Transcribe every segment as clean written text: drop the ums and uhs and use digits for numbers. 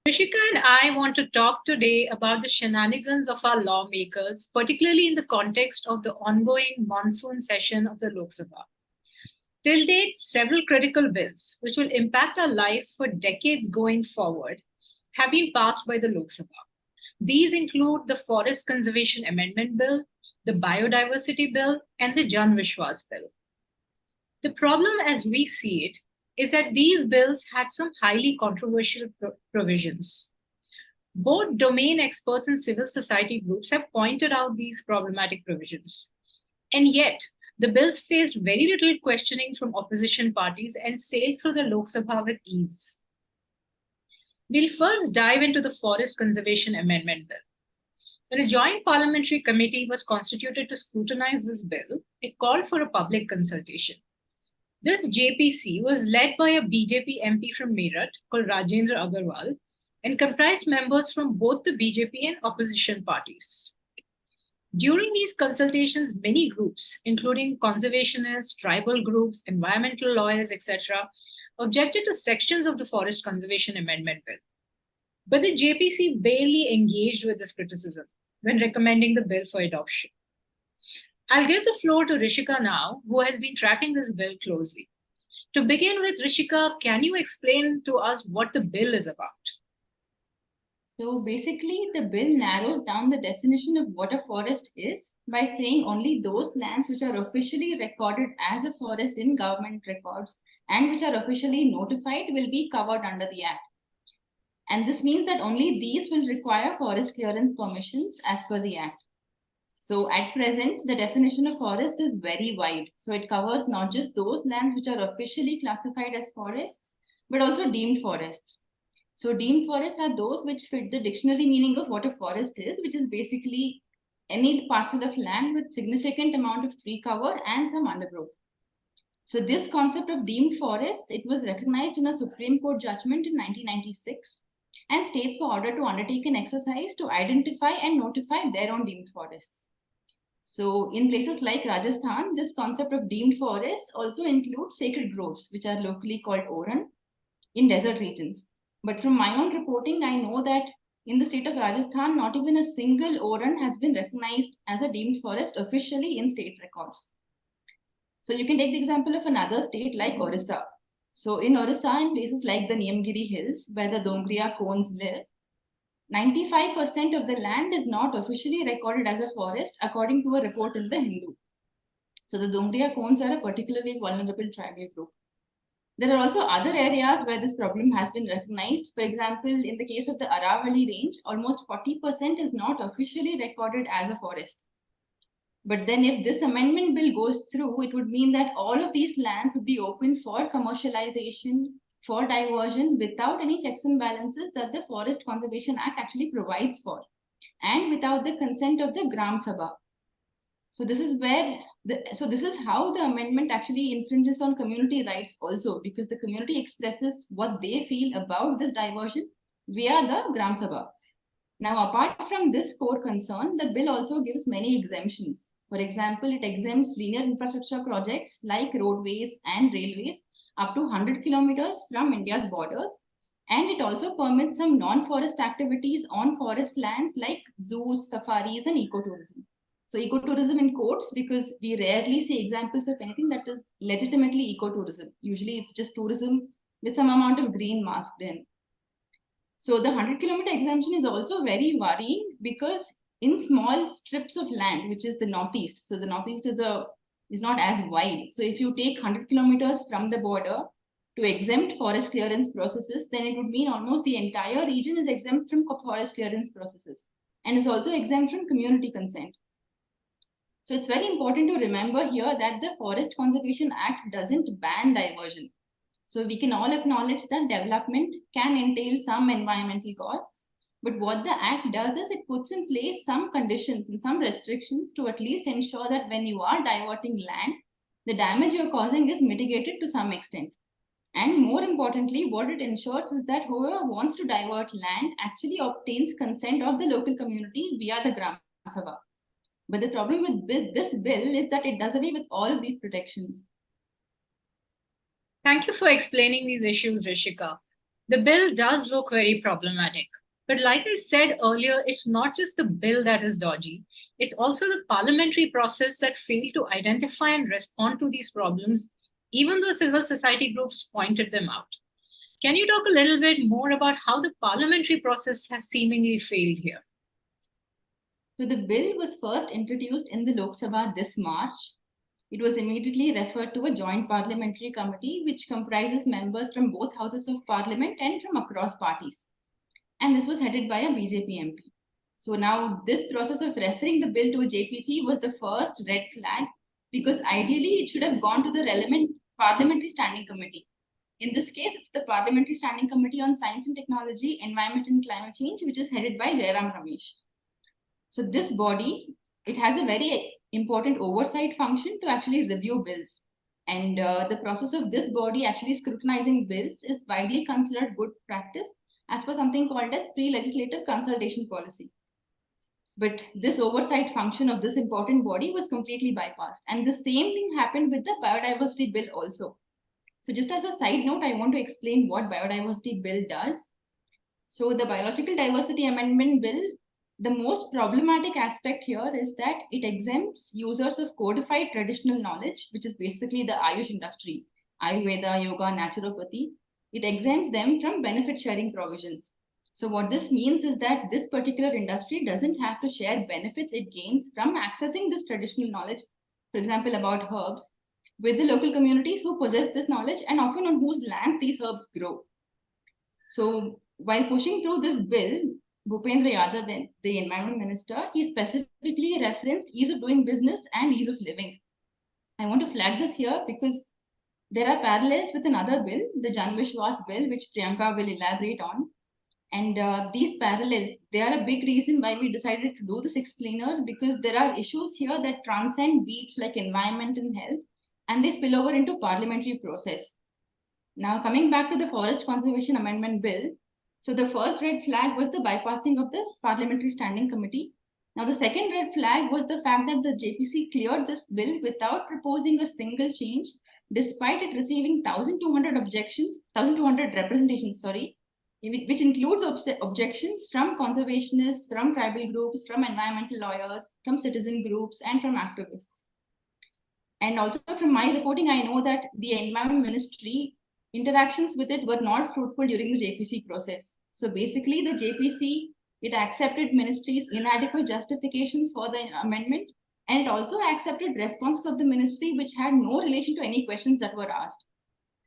Rishika and I want to talk today about the shenanigans of our lawmakers, particularly in the context of the ongoing monsoon session of the Lok Sabha. Till date, several critical bills, which will impact our lives for decades going forward, have been passed by the Lok Sabha. These include the Forest Conservation Amendment Bill, the Biodiversity Bill, and the Jan Vishwas Bill. The problem, as we see it, is that these bills had some highly controversial provisions. Both domain experts and civil society groups have pointed out these problematic provisions. And yet, the bills faced very little questioning from opposition parties and sailed through the Lok Sabha with ease. We'll first dive into the Forest Conservation Amendment Bill. When a joint parliamentary committee was constituted to scrutinize this bill, it called for a public consultation. This JPC was led by a BJP MP from Meerut called Rajendra Agarwal and comprised members from both the BJP and opposition parties. During these consultations, many groups, including conservationists, tribal groups, environmental lawyers, etc., objected to sections of the Forest Conservation Amendment Bill. But the JPC barely engaged with this criticism when recommending the bill for adoption. I'll give the floor to Rishika now, who has been tracking this bill closely. To begin with, Rishika, can you explain to us what the bill is about? So basically, the bill narrows down the definition of what a forest is by saying only those lands which are officially recorded as a forest in government records and which are officially notified will be covered under the Act. And this means that only these will require forest clearance permissions as per the Act. So at present, the definition of forest is very wide. So it covers not just those lands which are officially classified as forests, but also deemed forests. So deemed forests are those which fit the dictionary meaning of what a forest is, which is basically any parcel of land with significant amount of tree cover and some undergrowth. So this concept of deemed forests, it was recognized in a Supreme Court judgment in 1996, and states were ordered to undertake an exercise to identify and notify their own deemed forests. So in places like Rajasthan, this concept of deemed forests also includes sacred groves, which are locally called Oran, in desert regions. But from my own reporting, I know that in the state of Rajasthan, not even a single Oran has been recognized as a deemed forest officially in state records. So you can take the example of another state like Orissa. So in Orissa, in places like the Niyamgiri Hills, where the Dongriya cones live, 95% of the land is not officially recorded as a forest according to a report in the Hindu. So the Dongriya cones are a particularly vulnerable tribal group. There are also other areas where this problem has been recognized. For example, in the case of the Aravalli range, almost 40% is not officially recorded as a forest. But then if this amendment bill goes through, it would mean that all of these lands would be open for commercialization, for diversion, without any checks and balances that the Forest Conservation Act actually provides for, and without the consent of the Gram Sabha. So this is how the amendment actually infringes on community rights also, because the community expresses what they feel about this diversion via the Gram Sabha. Now, apart from this core concern, the bill also gives many exemptions. For example, it exempts linear infrastructure projects like roadways and railways up to 100 kilometers from India's borders. And it also permits some non-forest activities on forest lands like zoos, safaris, and ecotourism. So ecotourism in quotes, because we rarely see examples of anything that is legitimately ecotourism. Usually it's just tourism with some amount of green masked in. So the 100-kilometer exemption is also very worrying because in small strips of land, which is the northeast, so the northeast is not as wide. So if you take 100 kilometers from the border to exempt forest clearance processes, then it would mean almost the entire region is exempt from forest clearance processes and is also exempt from community consent. So it's very important to remember here that the Forest Conservation Act doesn't ban diversion. So we can all acknowledge that development can entail some environmental costs, but what the Act does is it puts in place some conditions and some restrictions to at least ensure that when you are diverting land, the damage you're causing is mitigated to some extent. And more importantly, what it ensures is that whoever wants to divert land actually obtains consent of the local community via the Gram Sabha. But the problem with this bill is that it does away with all of these protections. Thank you for explaining these issues, Rishika. The bill does look very problematic. But like I said earlier, it's not just the bill that is dodgy, it's also the parliamentary process that failed to identify and respond to these problems, even though civil society groups pointed them out. Can you talk a little bit more about how the parliamentary process has seemingly failed here? So the bill was first introduced in the Lok Sabha this March. It was immediately referred to a joint parliamentary committee, which comprises members from both houses of parliament and from across parties. And this was headed by a BJP MP. So now this process of referring the bill to a JPC was the first red flag, because ideally it should have gone to the relevant parliamentary standing committee. In this case, it's the Parliamentary Standing Committee on Science and Technology, Environment and Climate Change, which is headed by Jairam Ramesh. So this body, it has a very important oversight function to actually review bills. And the process of this body actually scrutinizing bills is widely considered good practice as per something called as pre-legislative consultation policy. But this oversight function of this important body was completely bypassed. And the same thing happened with the biodiversity bill also. So just as a side note, I want to explain what biodiversity bill does. So the biological diversity amendment bill, the most problematic aspect here is that it exempts users of codified traditional knowledge, which is basically the Ayush industry, Ayurveda, yoga, naturopathy. It exempts them from benefit sharing provisions. So what this means is that this particular industry doesn't have to share benefits it gains from accessing this traditional knowledge, for example, about herbs, with the local communities who possess this knowledge and often on whose lands these herbs grow. So while pushing through this bill, Bhupendra Yadav, the environment minister, he specifically referenced ease of doing business and ease of living. I want to flag this here because there are parallels with another bill, the Jan Vishwas Bill, which Priyanka will elaborate on. And these parallels, they are a big reason why we decided to do this explainer, because there are issues here that transcend beats like environment and health, and they spill over into parliamentary process. Now, coming back to the Forest Conservation Amendment Bill, so the first red flag was the bypassing of the Parliamentary Standing Committee. Now, the second red flag was the fact that the JPC cleared this bill without proposing a single change, despite it receiving 1,200 objections, 1,200 representations, sorry, which includes objections from conservationists, from tribal groups, from environmental lawyers, from citizen groups, and from activists. And also from my reporting, I know that the Environment Ministry interactions with it were not fruitful during the JPC process. So basically the JPC, it accepted ministry's inadequate justifications for the amendment, and it also accepted responses of the ministry which had no relation to any questions that were asked.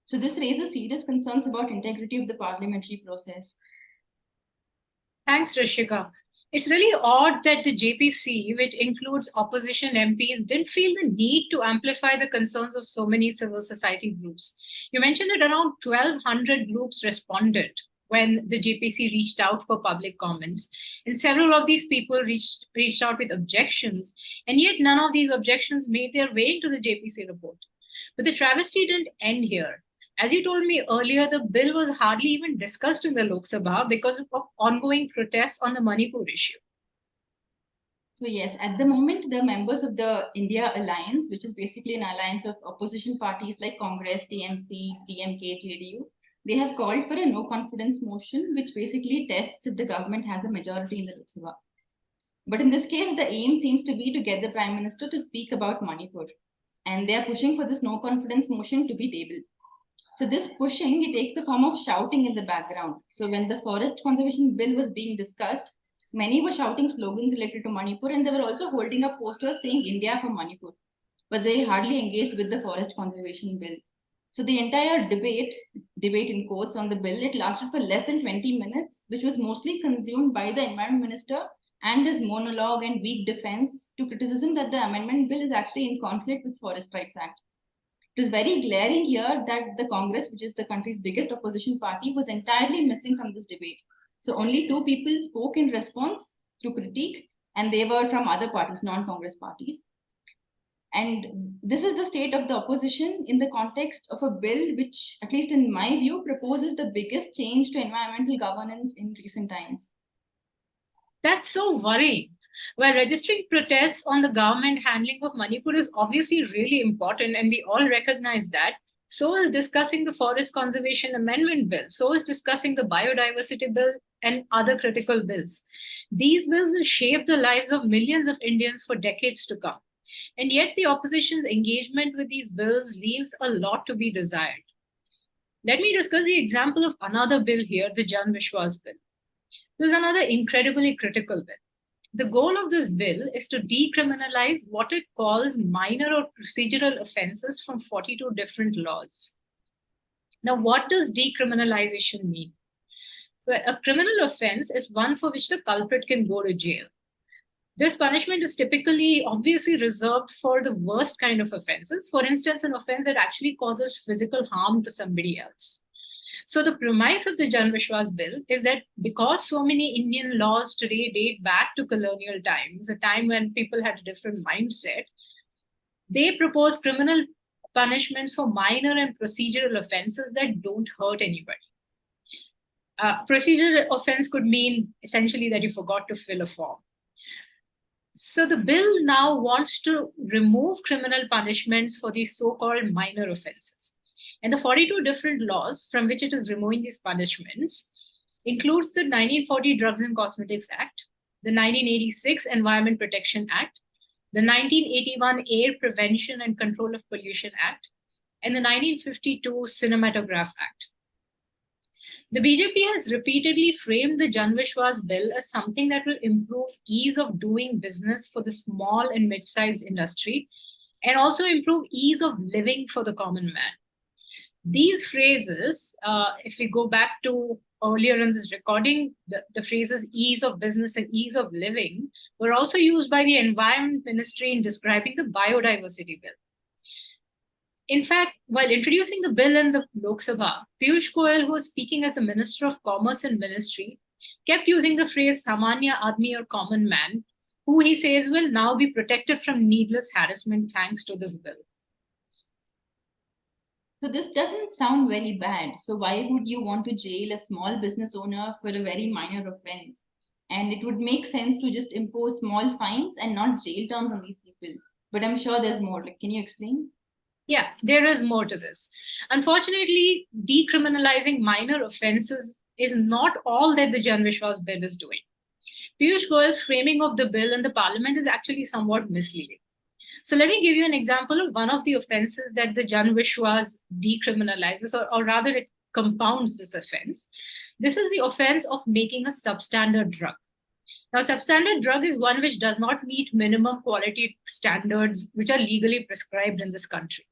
So this raises serious concerns about integrity of the parliamentary process. Thanks, Rishika. It's really odd that the JPC, which includes opposition MPs, didn't feel the need to amplify the concerns of so many civil society groups. You mentioned that around 1,200 groups responded when the JPC reached out for public comments. And several of these people reached out with objections, and yet none of these objections made their way into the JPC report. But the travesty didn't end here. As you told me earlier, the bill was hardly even discussed in the Lok Sabha because of ongoing protests on the Manipur issue. So yes, at the moment, the members of the India Alliance, which is basically an alliance of opposition parties like Congress, TMC, DMK, JDU, they have called for a no confidence motion, which basically tests if the government has a majority in the Lok Sabha. But in this case, the aim seems to be to get the Prime Minister to speak about Manipur. And they are pushing for this no confidence motion to be tabled. So this pushing, it takes the form of shouting in the background. So when the Forest Conservation Bill was being discussed, many were shouting slogans related to Manipur, and they were also holding up posters saying India for Manipur. But they hardly engaged with the Forest Conservation Bill. So the entire debate in quotes on the bill, it lasted for less than 20 minutes, which was mostly consumed by the Environment Minister and his monologue and weak defense to criticism that the amendment bill is actually in conflict with Forest Rights Act. It was very glaring here that the Congress, which is the country's biggest opposition party, was entirely missing from this debate. So only two people spoke in response to critique, and they were from other parties, non-Congress parties. And this is the state of the opposition in the context of a bill which, at least in my view, proposes the biggest change to environmental governance in recent times. That's so worrying. While registering protests on the government handling of Manipur is obviously really important, and we all recognize that, So is discussing the Forest Conservation Amendment Bill. So is discussing the Biodiversity Bill and other critical bills. These bills will shape the lives of millions of Indians for decades to come. And yet, the opposition's engagement with these bills leaves a lot to be desired. Let me discuss the example of another bill here, the Jan Vishwas Bill. This is another incredibly critical bill. The goal of this bill is to decriminalize what it calls minor or procedural offenses from 42 different laws. Now, what does decriminalization mean? Well, a criminal offense is one for which the culprit can go to jail. This punishment is typically obviously reserved for the worst kind of offenses. For instance, an offense that actually causes physical harm to somebody else. So the premise of the Jan Vishwas Bill is that because so many Indian laws today date back to colonial times, a time when people had a different mindset, they propose criminal punishments for minor and procedural offenses that don't hurt anybody. Procedural offense could mean essentially that you forgot to fill a form. So the bill now wants to remove criminal punishments for these so-called minor offenses. And the 42 different laws from which it is removing these punishments includes the 1940 Drugs and Cosmetics Act, the 1986 Environment Protection Act, the 1981 Air Prevention and Control of Pollution Act, and the 1952 Cinematograph Act. The BJP has repeatedly framed the Jan Vishwas Bill as something that will improve ease of doing business for the small and mid-sized industry and also improve ease of living for the common man. These phrases, if we go back to earlier in this recording, the phrases ease of business and ease of living were also used by the Environment Ministry in describing the Biodiversity Bill. In fact, while introducing the bill in the Lok Sabha, Piyush Goyal, who was speaking as the Minister of Commerce and Ministry, kept using the phrase Samanya Admi or common man, who he says will now be protected from needless harassment thanks to this bill. So this doesn't sound very bad. So why would you want to jail a small business owner for a very minor offense? And it would make sense to just impose small fines and not jail terms on these people. But I'm sure there's more. Like, can you explain? Yeah, there is more to this. Unfortunately, decriminalizing minor offenses is not all that the Jan Vishwas Bill is doing. Piyush Goyal's framing of the bill in the parliament is actually somewhat misleading. So let me give you an example of one of the offenses that the Jan Vishwas decriminalizes, or rather it compounds this offense. This is the offense of making a substandard drug. Now, substandard drug is one which does not meet minimum quality standards which are legally prescribed in this country.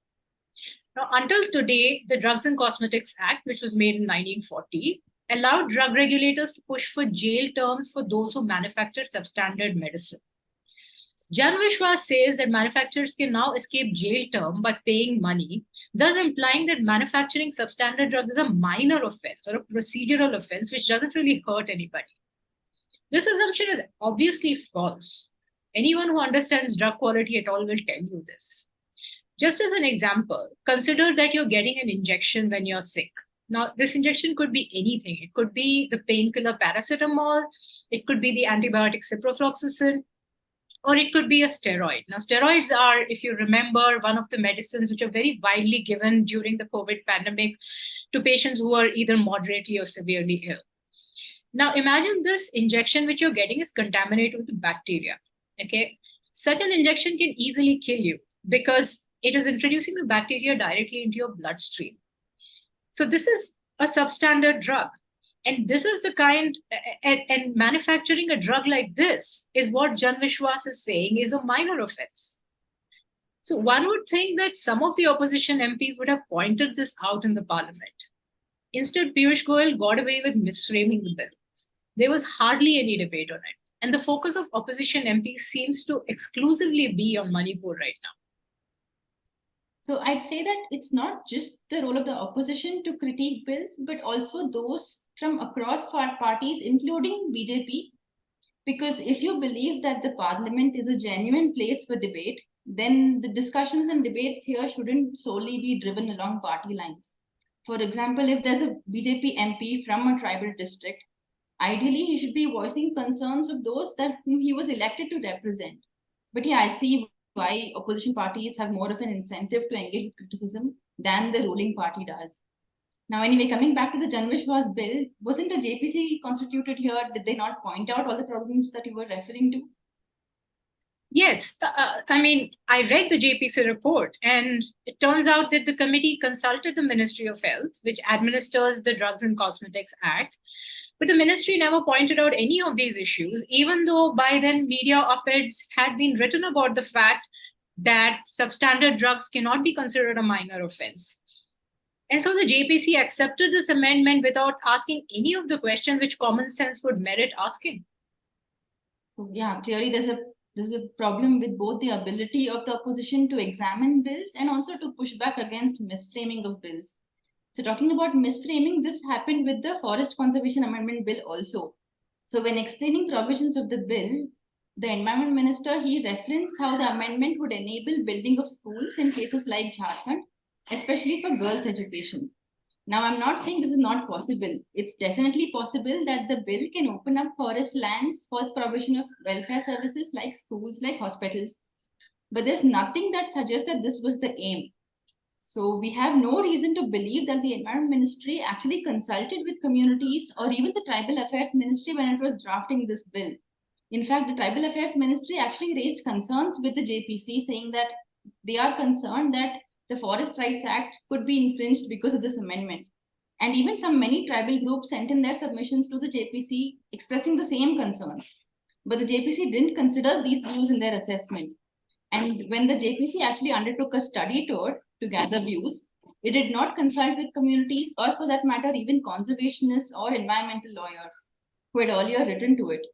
Now, until today, the Drugs and Cosmetics Act, which was made in 1940, allowed drug regulators to push for jail terms for those who manufacture substandard medicine. Jan Vishwas says that manufacturers can now escape jail term by paying money, thus implying that manufacturing substandard drugs is a minor offense or a procedural offense which doesn't really hurt anybody. This assumption is obviously false. Anyone who understands drug quality at all will tell you this. Just as an example, consider that you're getting an injection when you're sick. Now, this injection could be anything. It could be the painkiller paracetamol, it could be the antibiotic ciprofloxacin, or it could be a steroid. Now, steroids are, if you remember, one of the medicines which are very widely given during the COVID pandemic to patients who are either moderately or severely ill. Now, imagine this injection which you're getting is contaminated with bacteria. Okay, such an injection can easily kill you because it is introducing the bacteria directly into your bloodstream. So this is a substandard drug. And this is the kind, and manufacturing a drug like this is what Jan Vishwas is saying is a minor offense. So one would think that some of the opposition MPs would have pointed this out in the parliament. Instead, Piyush Goyal got away with misframing the bill. There was hardly any debate on it. And the focus of opposition MPs seems to exclusively be on Manipur right now. So I'd say that it's not just the role of the opposition to critique bills, but also those from across parties, including BJP. Because if you believe that the parliament is a genuine place for debate, then the discussions and debates here shouldn't solely be driven along party lines. For example, if there's a BJP MP from a tribal district, ideally he should be voicing concerns of those that whom he was elected to represent. But yeah, I see why opposition parties have more of an incentive to engage with criticism than the ruling party does. Now, anyway, coming back to the Jan Vishwas Bill, wasn't the JPC constituted here? Did they not point out all the problems that you were referring to? Yes, I mean, I read the JPC report, and it turns out that the committee consulted the Ministry of Health, which administers the Drugs and Cosmetics Act. But the ministry never pointed out any of these issues, even though by then media op-eds had been written about the fact that substandard drugs cannot be considered a minor offense. And so the JPC accepted this amendment without asking any of the questions which common sense would merit asking. So, yeah, clearly there's a problem with both the ability of the opposition to examine bills and also to push back against misframing of bills. So talking about misframing, this happened with the Forest Conservation Amendment Bill also. So when explaining provisions of the bill, the Environment Minister, he referenced how the amendment would enable building of schools in places like Jharkhand, especially for girls' education. Now, I'm not saying this is not possible. It's definitely possible that the bill can open up forest lands for provision of welfare services like schools, like hospitals. But there's nothing that suggests that this was the aim. So we have no reason to believe that the Environment Ministry actually consulted with communities or even the Tribal Affairs Ministry when it was drafting this bill. In fact, the Tribal Affairs Ministry actually raised concerns with the JPC, saying that they are concerned that the Forest Rights Act could be infringed because of this amendment. And even many tribal groups sent in their submissions to the JPC expressing the same concerns. But the JPC didn't consider these views in their assessment. And when the JPC actually undertook a study tour to gather views, it did not consult with communities or, for that matter, even conservationists or environmental lawyers who had earlier written to it.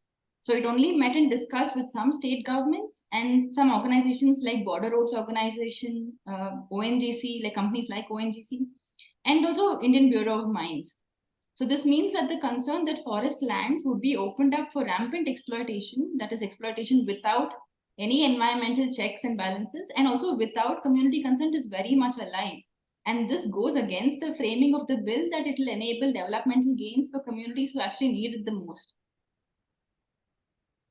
So it only met and discussed with some state governments and some organizations like Border Roads Organization, ONGC, like companies like ONGC, and also Indian Bureau of Mines. So this means that the concern that forest lands would be opened up for rampant exploitation, that is exploitation without any environmental checks and balances, and also without community consent, is very much alive. And this goes against the framing of the bill that it will enable developmental gains for communities who actually need it the most.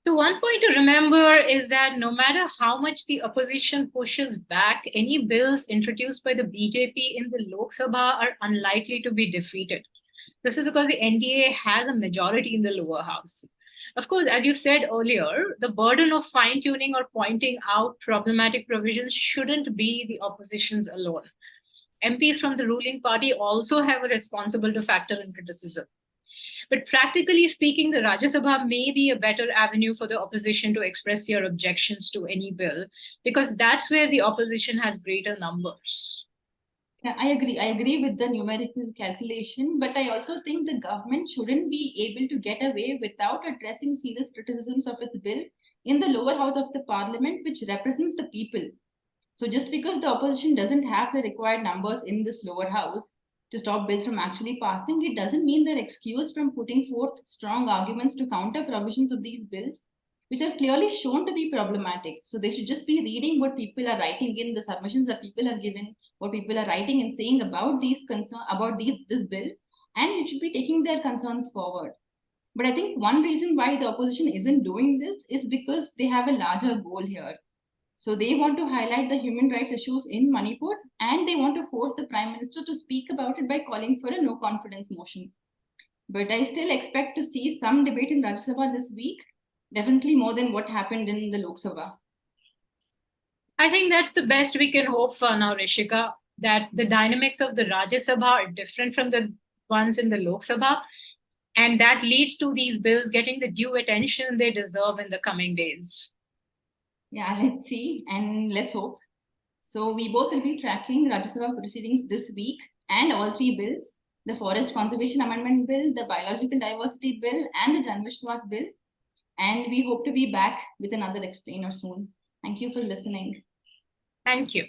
So one point to remember is that no matter how much the opposition pushes back, any bills introduced by the BJP in the Lok Sabha are unlikely to be defeated. This is because the NDA has a majority in the lower house. Of course, as you said earlier, the burden of fine-tuning or pointing out problematic provisions shouldn't be the opposition's alone. MPs from the ruling party also have a responsibility to factor in criticism. But practically speaking, the Rajya Sabha may be a better avenue for the opposition to express their objections to any bill, because that's where the opposition has greater numbers. Yeah, I agree. I agree with the numerical calculation, but I also think the government shouldn't be able to get away without addressing serious criticisms of its bill in the lower house of the parliament, which represents the people. So just because the opposition doesn't have the required numbers in this lower house to stop bills from actually passing, it doesn't mean they're excused from putting forth strong arguments to counter provisions of these bills, which have clearly shown to be problematic. So they should just be reading what people are writing in the submissions that people have given, what people are writing and saying about these concerns, about this bill, and it should be taking their concerns forward. But I think one reason why the opposition isn't doing this is because they have a larger goal here. So they want to highlight the human rights issues in Manipur, and they want to force the Prime Minister to speak about it by calling for a no confidence motion. But I still expect to see some debate in Rajya Sabha this week, definitely more than what happened in the Lok Sabha. I think that's the best we can hope for now, Rishika, that the dynamics of the Rajya Sabha are different from the ones in the Lok Sabha, and that leads to these bills getting the due attention they deserve in the coming days. Yeah, let's see and let's hope. So we both will be tracking Rajya Sabha proceedings this week and all three bills, the Forest Conservation Amendment Bill, the Biological Diversity Bill, and the Jan Vishwas Bill. And we hope to be back with another explainer soon. Thank you for listening. Thank you.